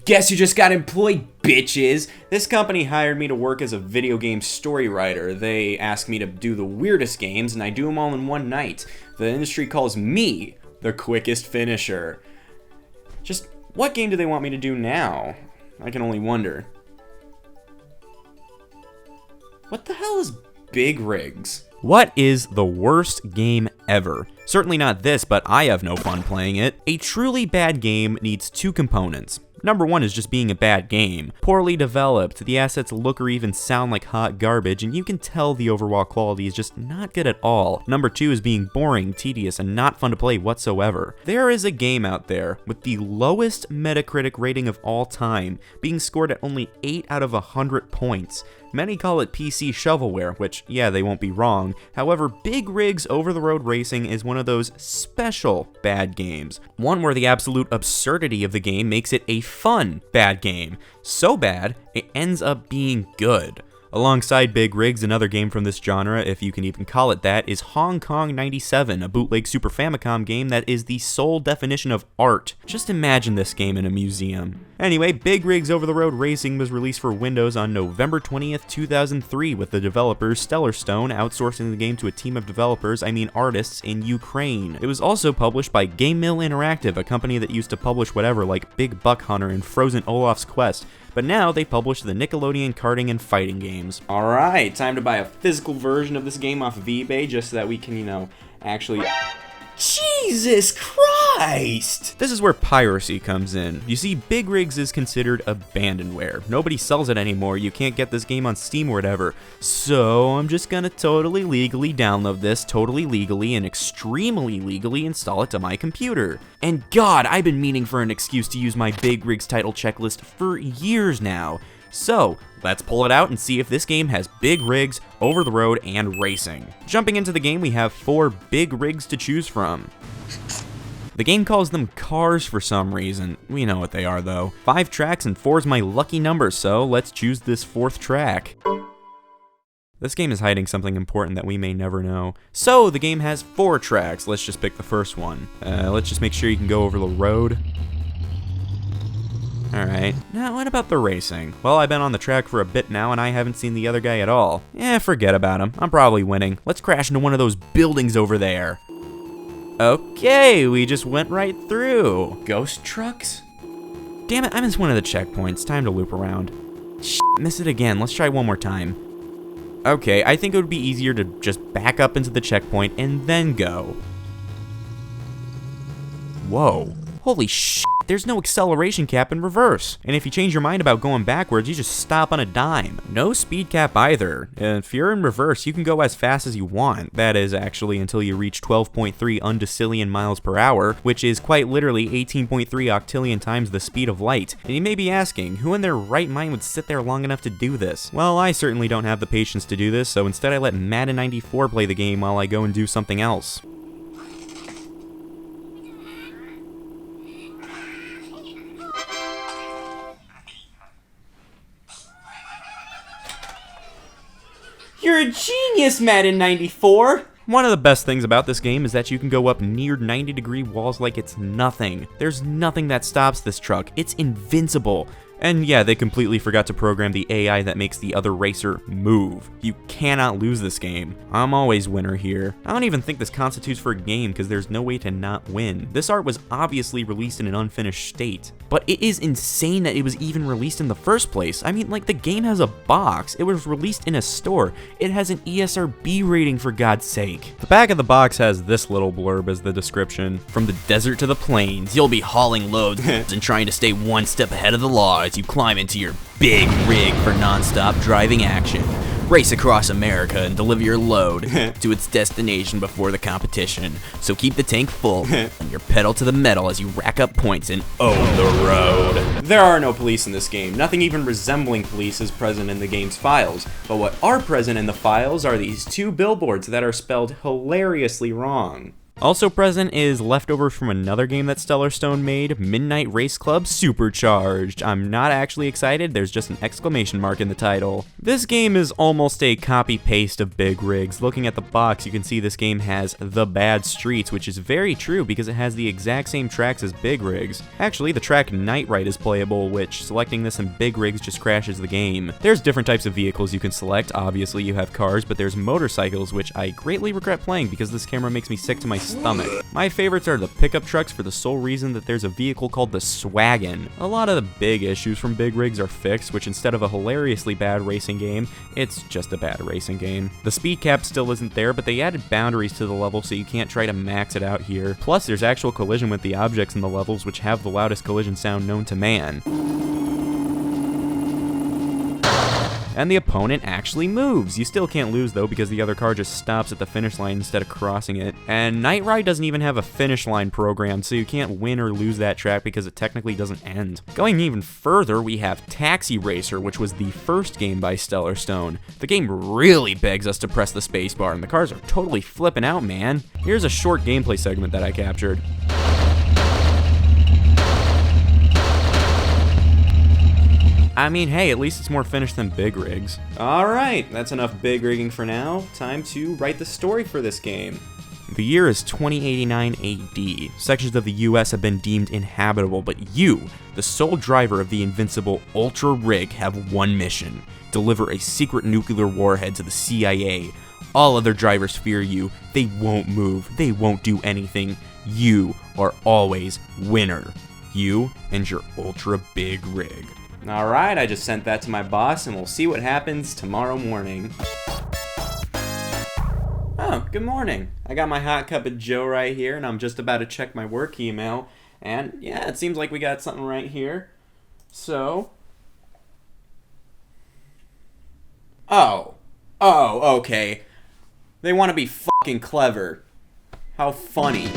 Guess who just got employed, bitches? This company hired me to work as a video game story writer. They asked me to do the weirdest games, and I do them all in one night. The industry calls me the quickest finisher. Just what game do they want me to do now? I can only wonder. What the hell is Big Rigs? What is the worst game ever? Certainly not this, but I have no fun playing it. A truly bad game needs two components. Number one is just being a bad game. Poorly developed, the assets look or even sound like hot garbage, and you can tell the overall quality is just not good at all. Number two is being boring, tedious, and not fun to play whatsoever. There is a game out there with the lowest Metacritic rating of all time, being scored at only 8 out of 100 points. Many call it PC shovelware, which, yeah, they won't be wrong. However, Big Rigs Over-the-Road Racing is one of those special bad games. One where the absolute absurdity of the game makes it a fun bad game. So bad, it ends up being good. Alongside Big Rigs, another game from this genre, if you can even call it that, is Hong Kong 97, a bootleg Super Famicom game that is the sole definition of art. Just imagine this game in a museum. Anyway, Big Rigs Over-the-Road Racing was released for Windows on November 20th, 2003, with the developers Stellar Stone outsourcing the game to a team of developers, artists, in Ukraine. It was also published by Game Mill Interactive, a company that used to publish whatever like Big Buck Hunter and Frozen Olaf's Quest, but now they publish the Nickelodeon karting and fighting games. Alright, time to buy a physical version of this game off of eBay just so that we can, actually... Jesus Christ! This is where piracy comes in. You see, Big Rigs is considered abandonware. Nobody sells it anymore. You can't get this game on Steam or whatever. So I'm just gonna totally legally download this, totally legally and extremely legally install it to my computer. And God, I've been meaning for an excuse to use my Big Rigs title checklist for years now. So, let's pull it out and see if this game has big rigs, over the road, and racing. Jumping into the game, we have 4 big rigs to choose from. The game calls them cars for some reason. We know what they are though. 5 tracks and 4 is my lucky number, so let's choose this 4th track. This game is hiding something important that we may never know. So, the game has 4 tracks. Let's just pick the first one. Let's just make sure you can go over the road. Alright, now what about the racing? Well, I've been on the track for a bit now and I haven't seen the other guy at all. Forget about him. I'm probably winning. Let's crash into one of those buildings over there. Okay, we just went right through. Ghost trucks? Damn it, I missed one of the checkpoints. Time to loop around. Shit, miss it again. Let's try one more time. Okay, I think it would be easier to just back up into the checkpoint and then go. Whoa. Holy shit. There's no acceleration cap in reverse. And if you change your mind about going backwards, you just stop on a dime. No speed cap either. If you're in reverse, you can go as fast as you want. That is actually until you reach 12.3 undecillion miles per hour, which is quite literally 18.3 octillion times the speed of light. And you may be asking, who in their right mind would sit there long enough to do this? Well, I certainly don't have the patience to do this, so instead I let Madden 94 play the game while I go and do something else. You're a genius, Madden 94! One of the best things about this game is that you can go up near 90-degree walls like it's nothing. There's nothing that stops this truck. It's invincible. And yeah, they completely forgot to program the AI that makes the other racer move. You cannot lose this game. I'm always winner here. I don't even think this constitutes for a game because there's no way to not win. This art was obviously released in an unfinished state. But it is insane that it was even released in the first place. The game has a box. It was released in a store. It has an ESRB rating, for God's sake. The back of the box has this little blurb as the description. From the desert to the plains, you'll be hauling loads and trying to stay one step ahead of the law as you climb into your big rig for non-stop driving action. Race across America and deliver your load to its destination before the competition. So keep the tank full and your pedal to the metal as you rack up points and own the road. There are no police in this game. Nothing even resembling police is present in the game's files. But what are present in the files are these 2 billboards that are spelled hilariously wrong. Also present is leftovers from another game that Stellarstone made, Midnight Race Club Supercharged. I'm not actually excited, there's just an exclamation mark in the title. This game is almost a copy-paste of Big Rigs. Looking at the box, you can see this game has the bad streets, which is very true because it has the exact same tracks as Big Rigs. Actually, the track Night Ride is playable, which selecting this in Big Rigs just crashes the game. There's different types of vehicles you can select. Obviously, you have cars, but there's motorcycles, which I greatly regret playing because this camera makes me sick to my stomach. My favorites are the pickup trucks for the sole reason that there's a vehicle called the Swaggin. A lot of the big issues from Big Rigs are fixed, which instead of a hilariously bad racing game, it's just a bad racing game. The speed cap still isn't there, but they added boundaries to the level so you can't try to max it out here. Plus, there's actual collision with the objects in the levels, which have the loudest collision sound known to man. And the opponent actually moves. You still can't lose though because the other car just stops at the finish line instead of crossing it. And Night Ride doesn't even have a finish line programmed, so you can't win or lose that track because it technically doesn't end. Going even further, we have Taxi Racer, which was the first game by Stellarstone. The game really begs us to press the spacebar, and the cars are totally flipping out, man. Here's a short gameplay segment that I captured. I mean, hey, at least it's more finished than Big Rigs. Alright, that's enough big rigging for now. Time to write the story for this game. The year is 2089 AD. Sections of the US have been deemed inhabitable, but you, the sole driver of the invincible Ultra Rig, have one mission. Deliver a secret nuclear warhead to the CIA. All other drivers fear you. They won't move. They won't do anything. You are always winner. You and your Ultra Big Rig. Alright, I just sent that to my boss, and we'll see what happens tomorrow morning. Oh, good morning. I got my hot cup of joe right here, and I'm just about to check my work email. And yeah, it seems like we got something right here. So... Oh, okay. They want to be fucking clever. How funny.